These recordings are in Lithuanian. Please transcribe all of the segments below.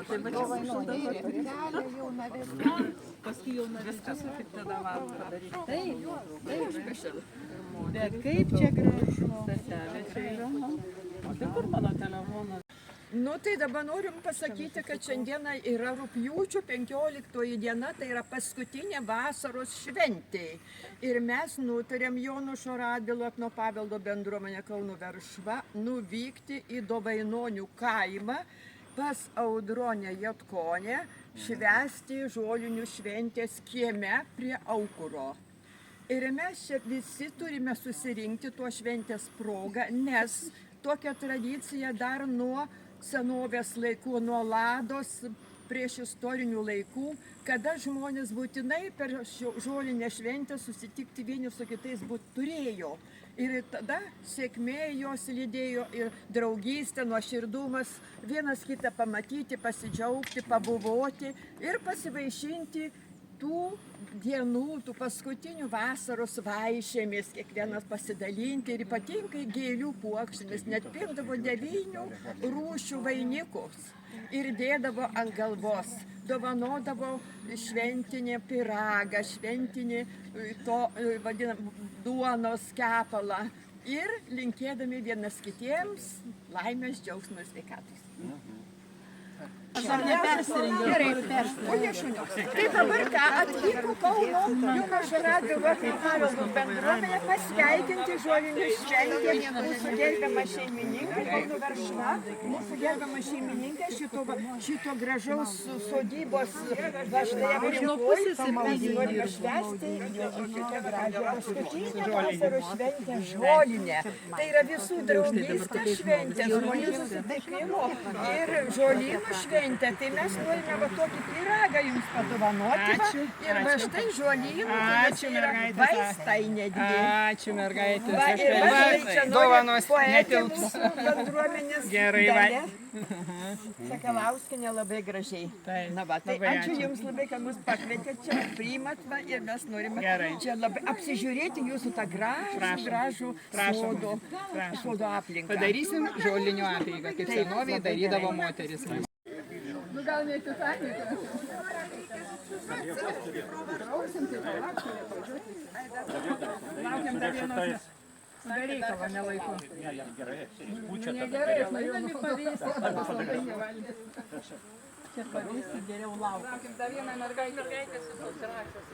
Tai va čia paskui jau viskas kaip tada varom padaryti. Taip. Bet kaip čia gražu. Seselė čia yra. O tai kur mano telefonas? Nu tai dabar norim pasakyti, kad šiandieną yra rugpjūčio 15 diena, tai yra paskutinė vasaros šventė. Ir mes nutarėm Jonušo Radvilo etno paveldo bendruomenė Kauno Veršva nuvykti į Dovainonių kaimą pas Audronę Jatkonę, švęsti žolinių šventės kieme prie Aukuro. Ir mes čia visi turime susirinkti tuo šventės progą, nes tokia tradicija dar nuo senovės laikų, nuo Lados prieš istorinių laikų, kada žmonės būtinai per žolinę šventę susitikti vieni su kitais turėjo. Ir tada sėkmė jos lydėjo ir draugystė, nuoširdumas, vienas kitą pamatyti, pasidžiaugti, pabuvoti ir pasivaišinti tų dienų, tų paskutinių vasaros vaišėmis, kiekvienas pasidalinti ir ypatingai gėlių puokštėmis, net pirkdavo 9 rūšių vainikus ir dėdavo ant galvos, dovanodavo šventinį pyragą, šventinį to vadinamą duonos kepalą ir linkėdami vienas kitiems laimės, džiaugsmo ir sveikatos. Gerai, šunios. Tai dabar ką atvyko Kauno Jonušo Radvilo etno paveldo bendruomenė pasveikinti žolinių šventę mūsų gerbiamą šeimininką Kauno Veršva, mūsų gerbiamą šeimininką šito gražaus sodybos štai aplinkoj. Mes norime švęsti šitą gražią paskutinę vasaros šventę žolinę. Tai yra visų draugystės šventė, žmonių susitikimo ir žolynų šventė. Tai mes norime va tokį pyragą jums padovanoti. Ir va štai žolynų, tai yra vaistai netgi. Ačiū mergaitės. Va ir va štai čia dovanos poetė mūsų bendruomenės Gerai, Dalia Sakalauskienė labai gražiai. Na va, tai ačiū jums labai, kad mus pakvietėt čia, priimat va ir mes norime čia labai apsižiūrėti jūsų tą gražų sodo aplinką. Padarysim žolinių apeigą, kaip senovėje darydavo moteris. Nu gal neatsisakėte? Laukiam dar vienos reikalo nelaiku. Negerai, aš norėjau nupavysti, bet labai nevalgys. Čia pavysti geriau laukti. Laukiam dar vieną mergaitę su susirašęs.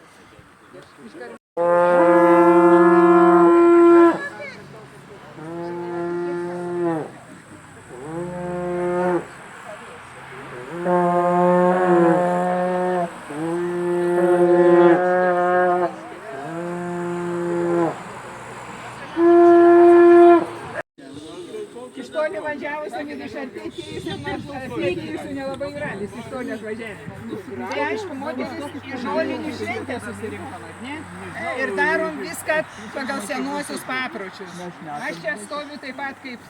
Iš toli važiavusi, iš arti atėjusių nelabai ralis, iš toli atvažiavę. Tai aišku, moteris į žolinių šventę susirinkom, ne? Ir darom viską pagal senuosius papročius. Aš čia stoviu taip pat, kaip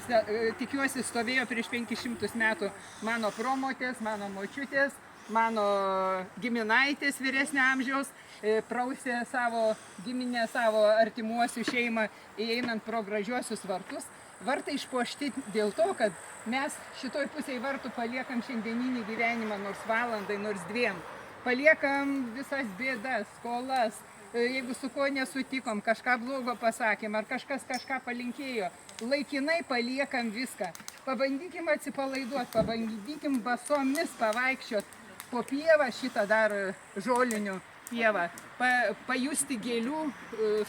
tikiuosi stovėjo prieš 500 metų mano promotės, mano močiutės, mano giminaitės vyresnio amžiaus, prausė savo giminę, savo artimuosių šeimą, įeinant pro gražiuosius vartus. Vartai išpuošti dėl to, kad mes šitoj pusėje vartų paliekam šiandieninį gyvenimą nors valandai, nors 2. Paliekam visas bėdas, skolas, jeigu su ko nesutikom, kažką blogo pasakėm, ar kažkas kažką palinkėjo. Laikinai paliekam viską. Pabandykim atsipalaiduoti, pabandykim basomis pavaikščiot po pievą šitą dar žolinių pievą, pajusti gėlių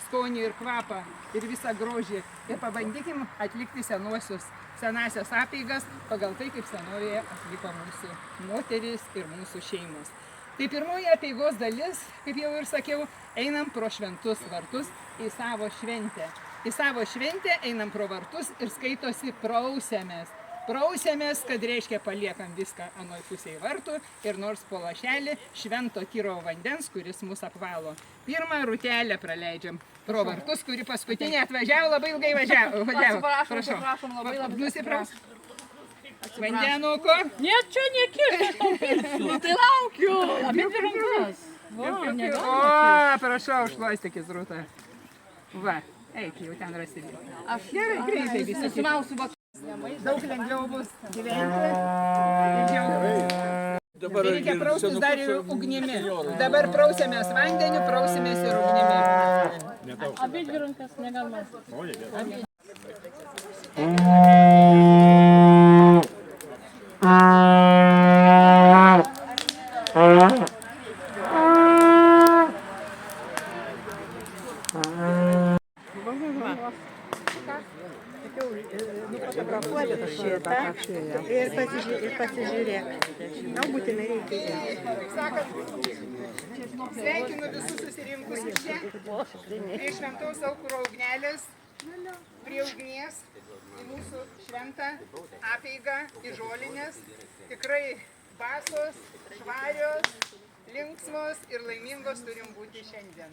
skonį ir kvapą ir visą grožį. Ir pabandykim atlikti senasias apeigas pagal tai, kaip senovėje atliko mūsų moteris ir mūsų šeimos. Tai pirmoji apeigos dalis, kaip jau ir sakiau, einam pro šventus vartus į savo šventę. Į savo šventę einam pro vartus ir skaitosi prausiamės. Prausiamės, kad reiškia paliekam viską anoj pusėje vartų ir nors po lašelį švento tyro vandens, kuris mus apvalo. Pirmą rūtelę praleidžiam pro vartus, kuri paskutinė atvažiavo, labai ilgai važiavo. Prašom, labai nusipraus. Vandenuko. Ne, čia nekirk, aš tau pirksiu. Nu tai laukiu. Apimti rankas. O, prašau, šluostykis, Rūta. Va, eik, jau ten rasi. Aš gerai, greitai visi. Simausiu Daug lengviau bus gyventi. Tai reikia praustis dar ir ugnimi. Dabar prausėmės vandeniu, prausimės ir ugnimi. Abidvi rankas negalima. Nufotografuoti šitą ir pasižiūrėk. Gal būtinai reikia. Sveikinu visus susirinkusius čia, prie šventos aukuro ugnelės, prie ugnies, į mūsų šventą apeigą, į žolinės. Tikrai basos, švarios, linksmos ir laimingos turim būti šiandien.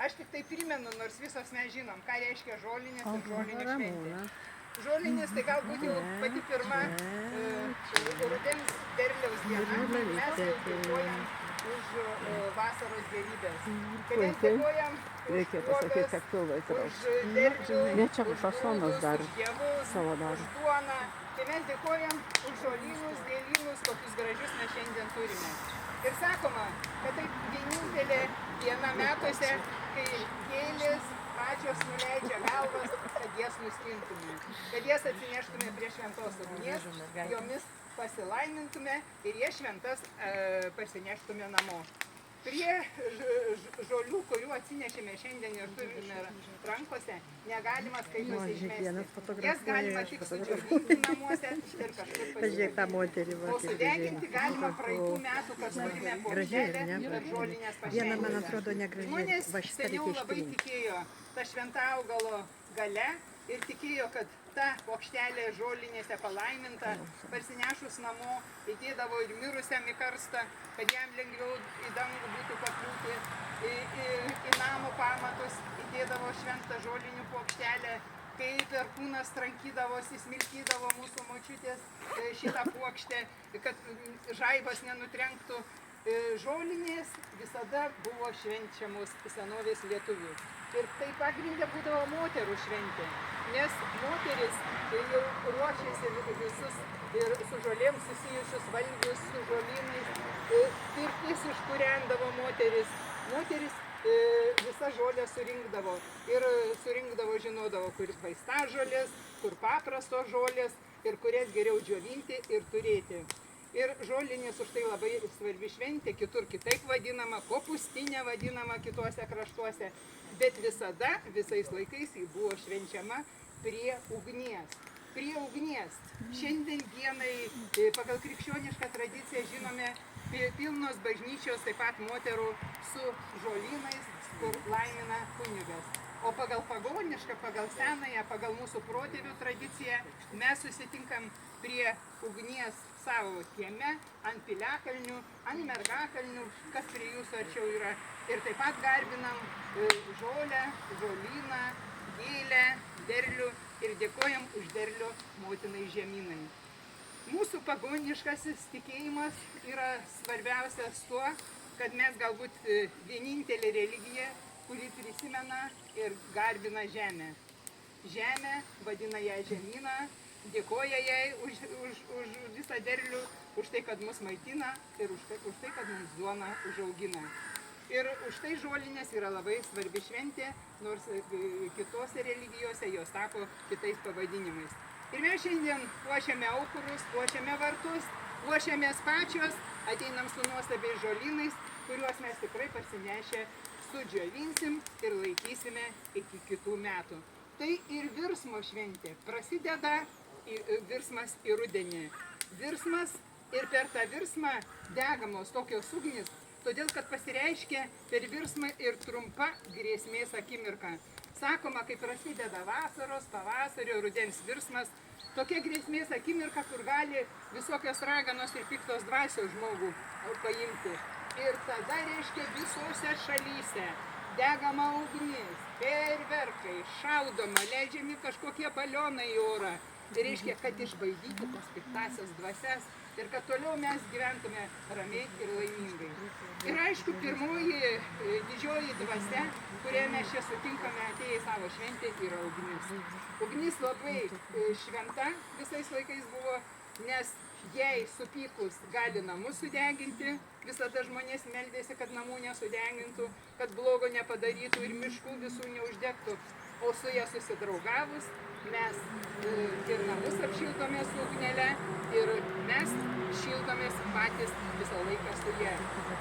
Aš tik tai primenu, nors visos mes žinom, ką reiškia žolinės ir žolinių šventė. Žolinės tai galbūt jau pati pirma rudens derliaus diena. Mes jau dėkojam už vasaros gėrybės. Kai mes dėkojam už uogas, už derlių, už dievus, už duoną. Tai mes dėkojam už žolynus, gėlynus, kokius gražius mes šiandien turime. Ir sakoma, kad tai vienintelė diena metuose, kai gėlės pačios nuleidžia galvas, kad jas nuskintume, kad jas atsineštume prie šventos ugnies, jomis pasilaimintume ir jas šventas parsineštume namo. Prie žolių, kurių atsinešėme šiandien ir turime rankose, negalima skaitosi išmesti. Jas galima tik sudžiovinti namuose ir kažkur pasilikti. O sudeginti galima praeitų metų, kas turime puokštelę ir žolinės pašventinę. Žmonės seniau labai tikėjo tą šventą augalo gale ir tikėjo, kad ta puokštelė žolinėse palaiminta, parsinešus namo, įdėdavo ir mirusiam į karstą, kad jam lengviau į dangų būtų pakliūti, į namo pamatus įdėdavo šventą žolinių puokštelę, kai perkūnas trankydavosi, smilkydavo mūsų močiutės šitą puokštę, kad žaibas nenutrenktų. Žolinės visada buvo švenčiamos senovės lietuvių. Ir tai pagrindė būdavo moterų šventė, nes moteris jau ruošėsi visus ir su žolėm susijusius valgius, su žolynais, pirtis užkūrendavo moteris. Moteris visą žolę surinkdavo ir surinkdavo, žinodavo, kur vaistažolės, kur paprastos žolės ir kurias geriau džiovinti ir turėti. Ir žolinės už tai labai svarbi šventė, kitur kitaip vadinama, kopūstinė vadinama kituose kraštuose, bet visada, visais laikais ji buvo švenčiama prie ugnies. Prie ugnies. Šiandien dienai pagal krikščionišką tradiciją žinome pilnos bažnyčios, taip pat moterų su žolynais, kur laimina kunigas. O pagal pagonišką, pagal senąją, pagal mūsų protėvių tradiciją mes susitinkam prie ugnies savo kieme, ant piliakalnių, ant mergakalnių, kas prie jūsų arčiau yra. Ir taip pat garbinam žolę, žolyną, gėlę, derlių ir dėkojam už derlių motinai žemynai. Mūsų pagoniškasis tikėjimas yra svarbiausias tuo, kad mes galbūt vienintelė religija, kuri prisimena ir garbina žemę. Žemę, vadina ją žemyną, dėkoja jai už visą derlių, už tai, kad mus maitina ir už tai, kad mums duoną užaugina. Ir už tai žolinės yra labai svarbi šventė, nors kitose religijose jos tapo kitais pavadinimais. Ir mes šiandien puošiame aukurus, puošiame vartus, puošiamės pačios, ateinam su nuostabiais žolynais, kuriuos mes tikrai parsinešę sudžiovinsim ir laikysime iki kitų metų. Tai ir virsmo šventė. Prasideda virsmas į rudenį. Virsmas ir per tą virsmą degamos tokios ugnis, todėl kad pasireiškia per virsmą ir trumpa grėsmės akimirka. Sakoma, kai prasideda vasaros, pavasario, rudens virsmas, tokia grėsmės akimirka, kur gali visokios raganos ir piktos dvasios žmogų paimti. Ir tada reiškia visose šalyse degama ugnis, fejerverkai, šaudoma, leidžiami kažkokie balionai į orą. Tai reiškia, kad išbaidyti tas piktasias dvasias ir kad toliau mes gyventume ramiai ir laimingai. Ir aišku, pirmoji didžioji dvasia, kurią mes čia sutinkame atėję į savo šventę, yra ugnis. Ugnis labai šventa visais laikais buvo, nes jei supykus gali namus sudeginti, visada žmonės meldėsi, kad namų nesudegintų, kad blogo nepadarytų ir miškų visų neuždegtų, o su ja susidraugavus mes ir namus apšildome su ugnele ir mes šildomės patys visą laiką su ja.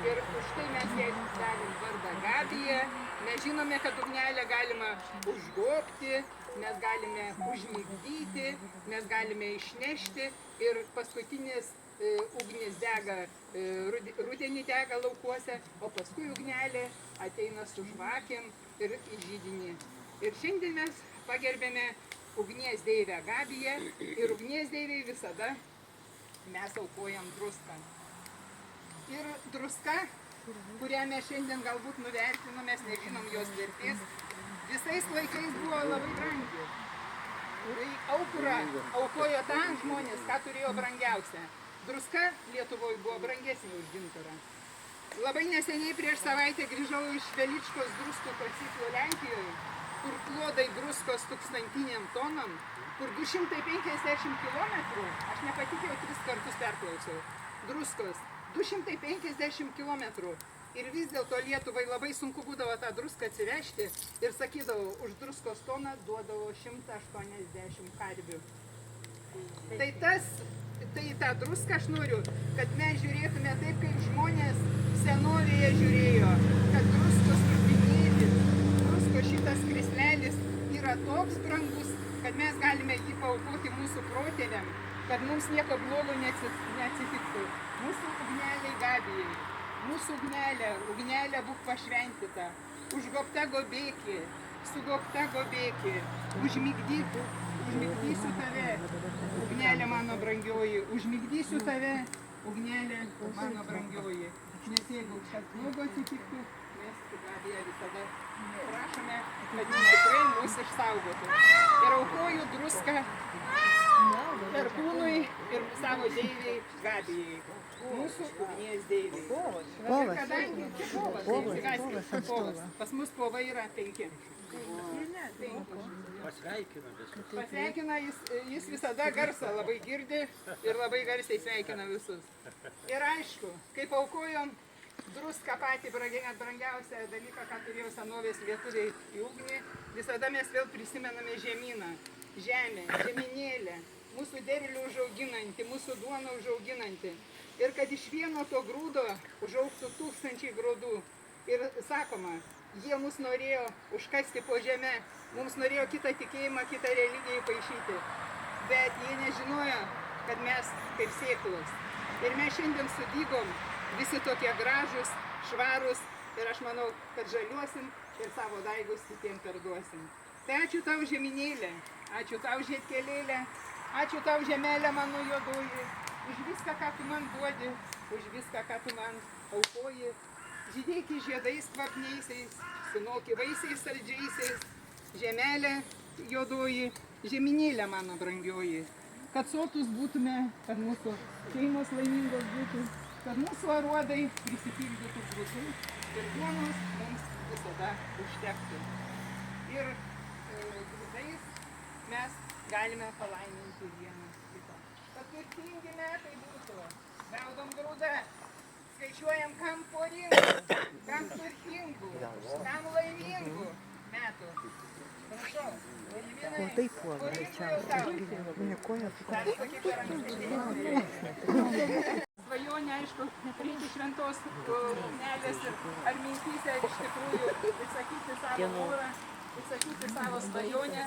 Ir už tai mes jai davėm vardą Gabija. Mes žinome, kad ugnelę galima užgobti, mes galime užmigdyti, mes galime išnešti ir paskutinis ugnis dega, rudenį dega laukuose, o paskui ugnelė ateina su žvakėm ir į židinį. Ir šiandien mes pagerbėme ugnies deivę Gabiją ir ugnies deivei visada mes aukojam druską. Ir druska, kurią mes šiandien galbūt nuvertinom, mes nežinom jos vertės, visais laikais buvo labai brangi. Tai aukurą aukojo tą žmonės, ką turėjo brangiausia. Druska Lietuvoje buvo brangesnė už gintarą. Labai neseniai prieš savaitę grįžau iš Veličkos druskų kasyklų Lenkijoje, kur klodai druskos 1000 tonom, kur 250 kilometrų, aš nepatikėjau, 3 kartus perklausiau, druskos 250 kilometrų. Ir vis dėlto Lietuvai labai sunku būdavo tą druską atsivežti ir sakydavo, už druskos toną duodavo 180 karvių. Tai tą druską aš noriu, kad mes žiūrėtume taip, kaip žmonės senovėje žiūrėjo, kad druskos trupinėlis, druskos šitas krislelis yra toks brangus, kad mes galime jį paaukoti mūsų protėviam, kad mums nieko blogo neatsitiktų. Mūsų ugneliai Gabijai. Mūsų ugnelė būk pašventita, užgobta gobėkė, sugobta gobėkė, užmigdysiu tave, ugnelė mano brangioji, užmigdysiu tave, ugnelė mano brangioji. Nes jeigu kas blogo atsitiktų, mes Gabiją visada prašome, kad tikrai mus išsaugotų. Ir aukoju druską Perkūnui ir savo deivei Gabijai. Mūsų ugnies deivei. Ir kadangi povas, pas mus povai yra 5. Pasveikina jis visada garsą labai girdi ir labai garsiai sveikina visus. Ir aišku, kaip aukojom druską patį brangiausią dalyką, ką turėjo senovės lietuviai į ugnį, visada mes vėl prisimename žemyną, žemę, žeminėlę, mūsų derlių užauginanti, mūsų duoną užauginanti. Ir kad iš vieno to grūdo užaugtų 1000 grūdų. Ir sakoma, jie mus norėjo užkasti po žemę, mums norėjo kitą tikėjimą, kitą religiją įpaišyti. Bet jie nežinojo, kad mes kaip sėklos. Ir mes šiandien sudygom visi tokie gražus, švarus ir aš manau, kad žaliuosim ir savo daigus kitiems perduosim. Tai ačiū tau žeminėlė, ačiū tau žiedkelėlė, ačiū tau žemelė mano juodoji. Už viską, ką tu man duodi, už viską, ką tu man aukoji. Žydėki žiedais kvapniaisiais, sunoki vaisiais saldžiaisiais, žemelė juodoji, žeminėlė mano brangioji. Kad sotus būtume, kad mūsų šeimos laimingos būtų, kad mūsų aruodai prisipildytų grūdų ir duonos mums visada užtektų. Ir grūdais mes galime palaiminti vieną kitą. Kad turtingi metai būtų, gaudom grūdą, skaičiuojam kam poringų, kam turtingų, kam laimingų metų. Prašau, O taip puola, svajonė, aišku, neturėti šventos ugnelės ar mintyse iš tikrųjų išsakyti savo norą, išsakyti savo svajonę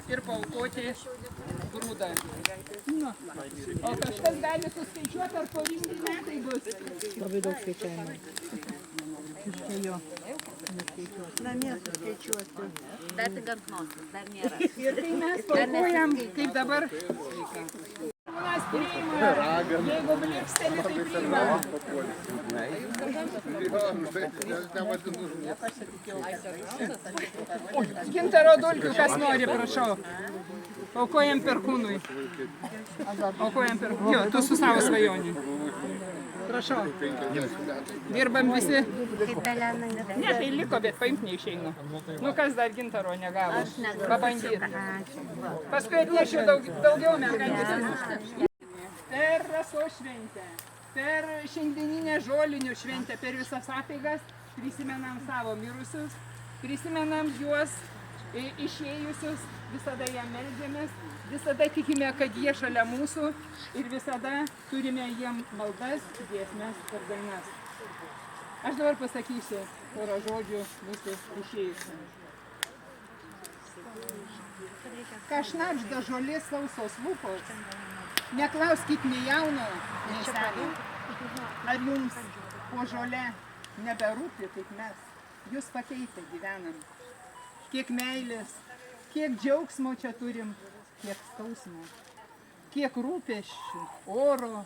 ir paaukoti grūdą. O kažkas gali suskaičiuoti, ar poringi metai bus. Labai daug skaičiavimo. Čia jo. Namie suskaičiuoti. Dar tik ant nosies, dar nėra. Ir kai mes paaukojam, kaip dabar, kūnas priima, jeigu bliksteli, tai priima. Gintaro dulkių, kas nori, prašau. Aukojam Perkūnui. Aukojam Perkūnui. Jo, tu su savo svajonį. Prašau. Dirbam visi. Ne, tai liko, bet paimt neišeinu. Nu kas dar gintaro negavo? Pabandyt. Paskui atnešiu daugiau mergaitės. Per rasos šventę, per šiandieninę žolinių šventę, per visas apeigas prisimenam savo mirusius, prisimenam juos išėjusius, visada jam meldžiamės, visada tikime, kad jie šalia mūsų ir visada turime jiem maldas, giesmes ir dainas. Aš dabar pasakysiu porą žodžių mūsų išėjusiam. Ką šnabžda žolės sausos lūpos, neklauskit nei jauno, nei seno. Ar jums po žole neberūpi kaip mes? Jūs pakeitę gyvenam. Kiek meilės, kiek džiaugsmo čia turim, kiek skausmo. Kiek rūpesčių, oro,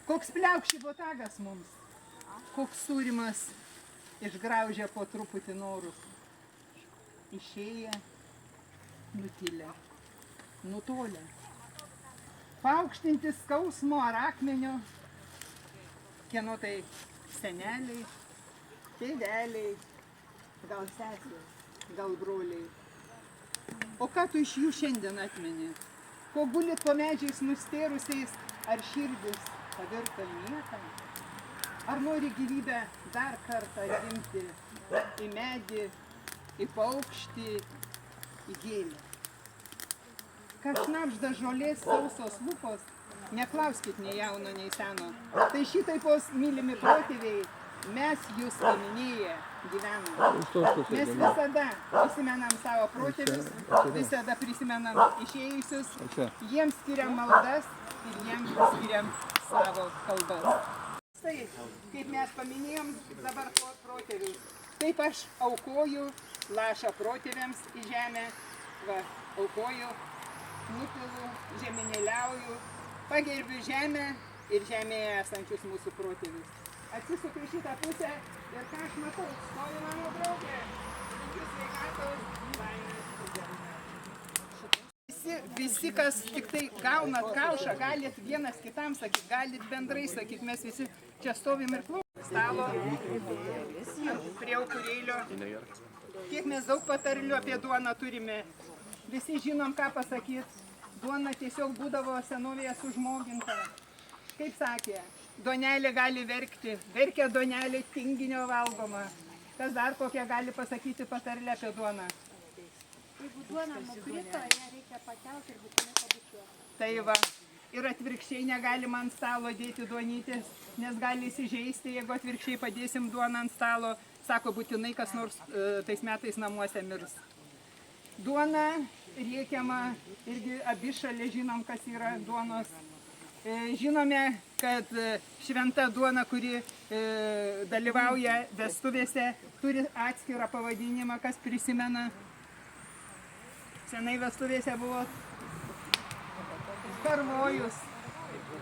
koks pliaukščių botagas mums. Koks sūrimas išgraužia po truputį norus. Išėję, nutilę, nutolę. Paaukštinti skausmo ar akmenio, kieno tai seneliai, tėveliai, gal sesės, gal broliai. O ką tu iš jų šiandien atmeni? Ko gulit po medžiais nustėrusiais, ar širdis pavirta niekam? Ar nori gyvybę dar kartą gimti į medį, į paukštį, į gėlę? Ką šnabžda žolės sausos lūpos, neklauskit nei jauno, nei seno. Tai šitaipos mylimi protėviai, mes jūs paminėję gyvenam. Mes visada prisimenam savo protėvius, visada prisimenam išėjusius, jiems skiriam maldas ir jiems skiriam savo kalbas. Tai, kaip mes paminėjom dabar protėvius, taip aš aukoju lašą protėviams į žemę, va, aukoju, nupilu, žeminėliauju, pagerbiu žemę ir žemėje esančius mūsų protėvius. Atsisuku į šitą pusę ir ką aš matau, stovi mano draugė, linkiu sveikatos, laimės ir gerumės. Visi, kas tik tai gaunat kaušą, galit vienas kitam sakyt, galit bendrai sakyt, mes visi čia stovim ir klausom stalo, prie aukurėlio. Kiek mes daug patarlių apie duoną turime. Visi žinom, ką pasakyti. Duona tiesiog būdavo senovėje sužmoginta. Kaip sakė, duonelė gali verkti. Verkia duonelė tinginio valgoma. Kas dar kokią gali pasakyti patarlę apie duoną? Jeigu duona nukrito, ją reikia pakelti ir būtinai pabučiuoti. Tai va. Ir atvirkščiai negalima ant stalo dėti duonytės, nes gali įsižeisti, jeigu atvirkščiai padėsim duoną ant stalo. Sako, būtinai kas nors tais metais namuose mirs. Duona riekiama, irgi abi šalia žinom, kas yra duonos. Žinome, kad šventa duona, kuri dalyvauja vestuvėse, turi atskirą pavadinimą, kas prisimena. Senai vestuvėse buvo karvojus.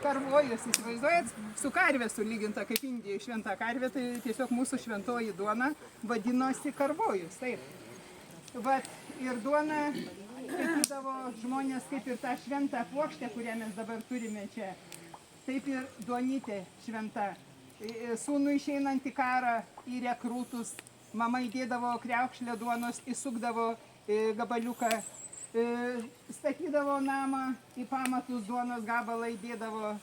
Karvojus, įsivaizduojat, su karvė sulyginta, kaip Indijai šventa karvė, tai tiesiog mūsų šventoji duona vadinosi karvojus. Taip. Vat, ir duona, sakydavo žmonės, kaip ir tą šventą puokštę, kurią mes dabar turime čia, taip ir duonytė šventa. Sūnų išeinant į karą, į rekrūtus, mama įdėdavo kriaukšlę duonos, įsukdavo gabaliuką, statydavo namą, į pamatus duonos gabalą įdėdavo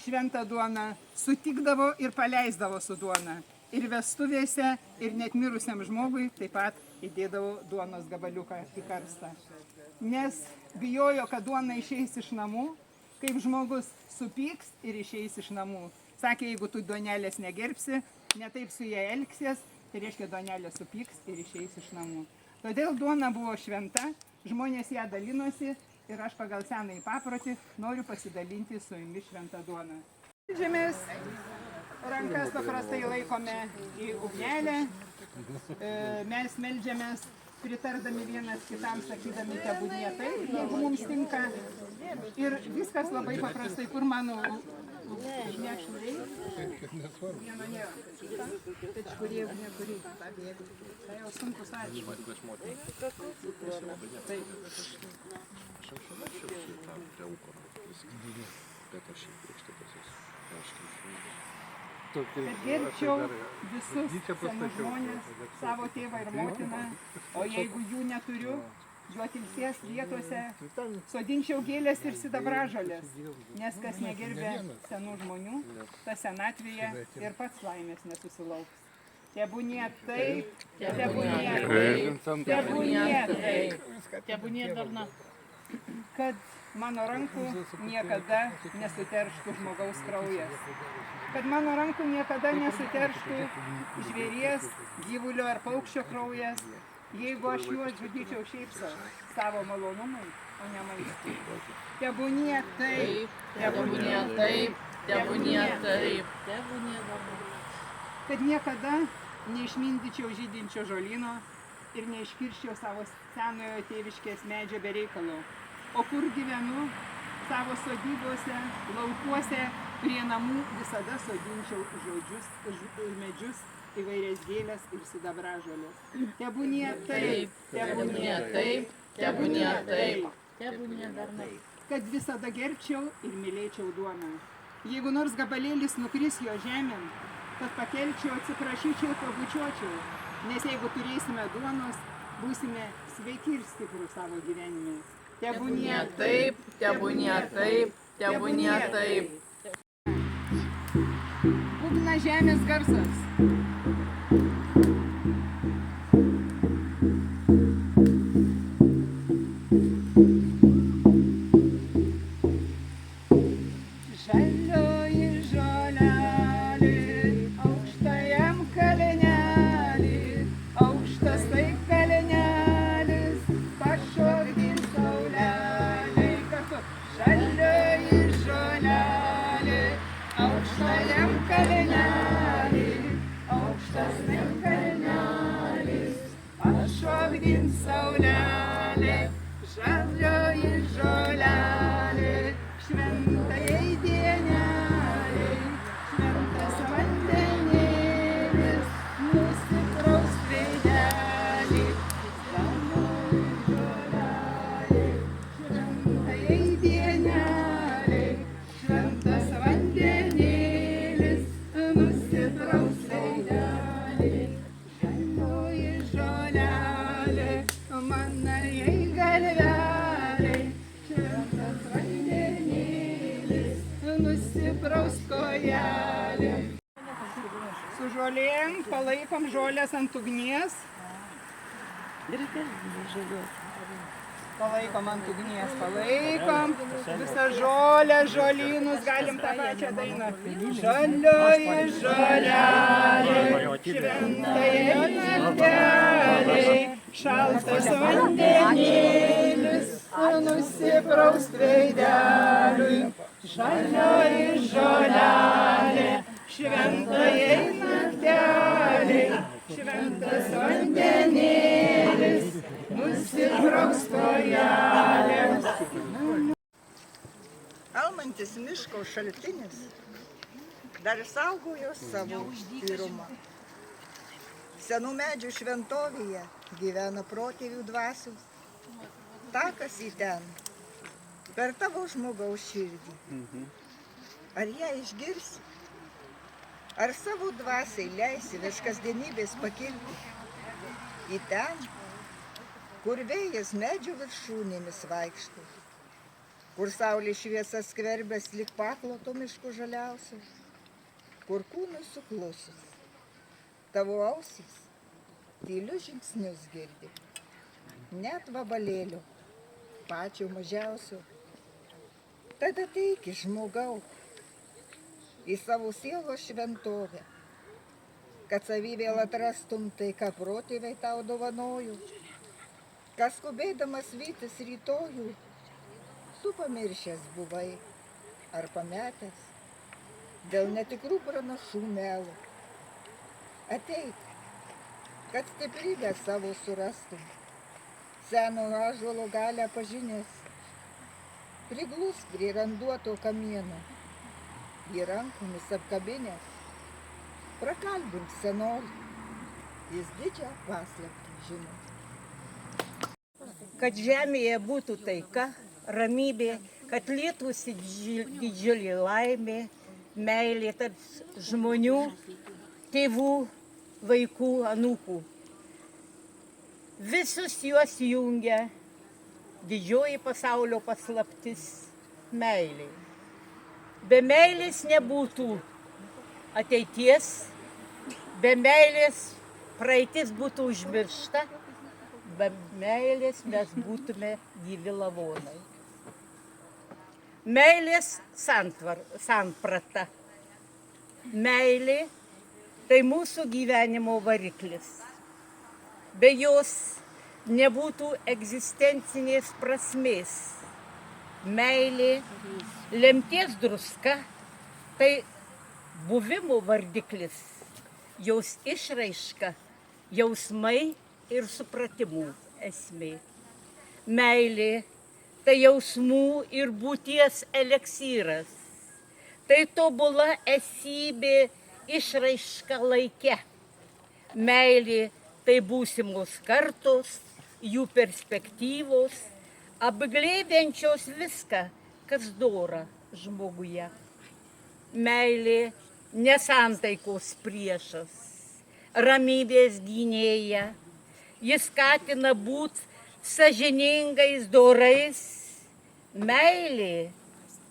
šventą duoną, sutikdavo ir paleisdavo su duona. Ir vestuvėse, ir net mirusiam žmogui taip pat įdėdavo duonos gabaliuką į karstą. Nes bijojo, kad duona išeis iš namų, kaip žmogus supyks ir išeis iš namų. Sakė, jeigu tu duonelės negerbsi, netaip su jie elgsies, tai reiškia duonelė supyks ir išeis iš namų. Todėl duona buvo šventa, žmonės ją dalinosi ir aš pagal senąjį paprotį noriu pasidalinti su jumis šventą duoną. Žemės rankas paprastai laikome į ugnelę, mes meldžiamės pritardami vienas kitam, sakydami tebūnie taip, jeigu mums tinka. Ir viskas labai paprastai, kur mano nešuriai. Vieno nėra. Tečkuriai, nekuriai. Tai jau sunkus ačiū. Taip. kad gerbčiau visus senus žmonės, savo tėvą ir motiną, o jeigu jų neturiu, jo ilsės vietose sodinčiau gėlės ir sidabražolės, nes kas negerbė senų žmonių, ta senatvėje ir pats laimės nesusilauks. Tebūnie taip, tebūnie taip, tebūnie taip, tebūnie darna, kad mano rankų niekada nesuterštų žmogaus kraujas, kad mano rankų niekada nesuterštų žvėries, gyvulio ar paukščio kraujas, jeigu aš juos žudyčiau šiaip savo malonumui, o ne maistui. Tebūnie taip, tebūnie taip, tebūnie taip, tebūnie darna, kad niekada neišmindyčiau žydinčio žolyno ir neiškirščiau savo senojo tėviškės medžio be reikalo. O kur gyvenu, savo sodybose, laukuose, prie namų visada sodinčiau medžius, įvairias gėlės ir sidabražolės. Tebūnie taip, tebūnie taip, tebūnie taip, tebūnie darnai. Kad visada gerbčiau ir mylėčiau duoną. Jeigu nors gabalėlis nukris jo žemėn, kad pakelčiau, atsiprašyčiau, pabučiuočiau, nes jeigu turėsime duonos, būsime sveiki ir stiprūs savo gyvenime. Tebūnie taip, tebūnie taip, tebūnie taip. Būgna žemės garsas. Su žolėm palaikom žolės ant ugnies. Palaikom ant ugnies, palaikom visą žolę, žolynus, galim tą pačią dainą. Žalioji žolelė, šventai naktelė, šaltas vandenėlis, nusipraust veideliui. Žalioji žolelė, šventai naktelė, šventas vandenėlis, nusipraust kojelėms. Almantis miško šaltinis dar saugojo savo tyrumą. Senų medžių šventovėje gyvena protėvių dvasios. Takas į ten per tavo žmogaus širdį. Ar ją išgirsi? Ar savo dvasiai leisi virš kasdienybės pakilti? Į ten, kur vėjas medžių viršūnėmis vaikšto, kur saulė šviesa skverbės lyg pakloto miško žaliausios, kur kūnui suklusus, tavo ausys tylius žingsnius girdi, net vabalėlio, pačio mažiausio. Tada teiki žmogau į savo sielos šventovę, kad savy vėl atrastum tai, ką protėviai tau dovanojo, kas skubėdamas vytis rytojų, tu pamiršęs buvai ar pametęs dėl netikrų pranašų melų. Ateik, kad stiprybę savo surastum, seno ąžuolo galią pažinęs, priglus prie randuoto kamieno, jį rankomis apkabinęs, prakalbink senolį, jis didžią paslaptį žino. Kad žemėje būtų taika, ramybė, kad lietųsi didžiulė laimė, meilė tarp žmonių, tėvų, vaikų, anūkų. Visus juos jungia didžioji pasaulio paslaptis – meilė. Be meilės nebūtų ateities, be meilės praeitis būtų užmiršta, be meilės mes būtume gyvi lavonai. Meilės samprata. Meilė tai mūsų gyvenimo variklis. Be jos nebūtų egzistencinės prasmės. Meilė, lemties druska, tai buvimo vardiklis, jos išraiška, jausmai ir supratimų esmė. Meilė, tai jausmų ir būties eleksyras, tai tobula esybė išraiška laike. Meilė, tai būsimos kartos, jų perspektyvos, apglėbiančios viską, kas dora žmoguje. Meilė nesantaikos priešas, ramybės gynėja, jis skatina būti sąžiningais, dorais. Meilė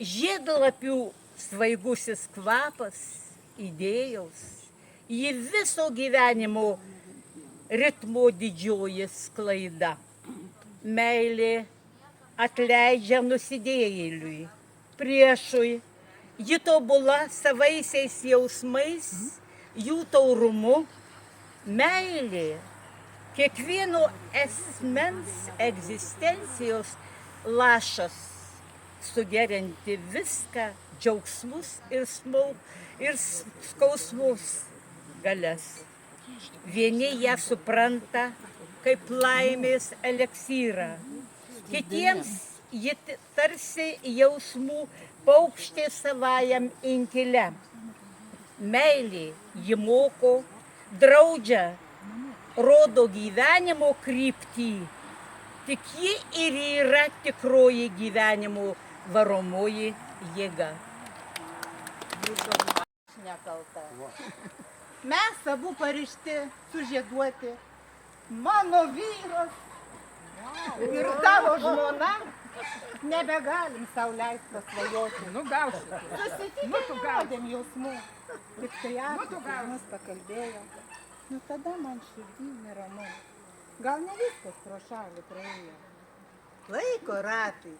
žiedlapių svaigusis kvapas, idėjos, ji viso gyvenimo ritmo didžioji sklaida. Meilė atleidžia nusidėjėliui, priešui, ji tobula savaisiais jausmais, jų taurumu. Meilė kiekvieno asmens egzistencijos lašas, sugerianti viską, džiaugsmus ir skausmus galias. Vieni ją supranta kaip laimės eliksyrą, kitiems ji tarsi jausmų paukštė savajam inkile. Meilė ji moko, draudžia, rodo gyvenimo kryptį, tik ji ir yra tikroji gyvenimo varomoji jėga. Nekalta. Mes abu parišti, sužieduoti, mano vyras ir tavo žmona, nebegalim sau leisti pasvajoti. Nu, gausi. Susitikę jausmų, tik tai mus pakalbėjo. Nu tada man širdį neramu. Gal ne viskas pro šalį praėjo. Laiko ratai,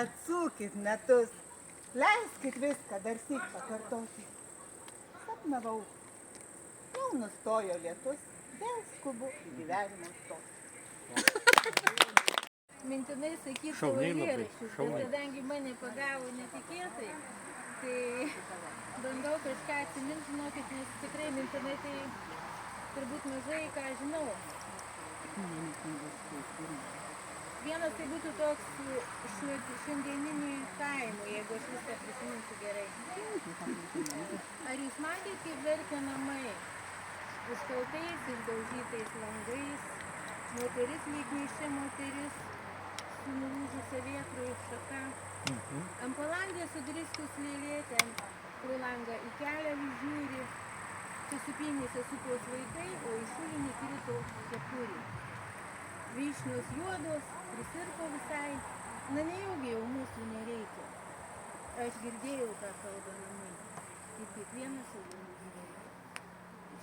atsukit metus, leiskit viską dar syk pakartoti. Sapnavau, jau nustojo lietus, vėl skubu į gyvenimo stotį. Mintinai sakydavau eilėraščius, bet kadangi mane pagavo netikėtai, tai bandau kažką atsiminti, žinokit, nes tikrai mintinai tai turbūt mažai ką žinau. Vienas tai būtų toks šiandieniniui kaimui, jeigu aš viską prisiminsiu gerai. Ar jūs matėte, kaip verkia namai, užkaltais ir daužytais langais, moteris lyg neiščia moteris, su nulūžusia vėtrų šaka. Ant palangės sudriskus lėlė ten pro langą į kelią vis žiūri, susipynė sesupos vaikai, o į šulinį krito kepurį. Vyšnios juodos, prisirpo visai, na nejaugi jau mūsų nereikia. Aš girdėjau, ką kalba namai, ir kiekvienas jau žiūrėjo.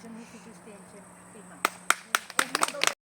Čia mūsų tuštenčia kaimą.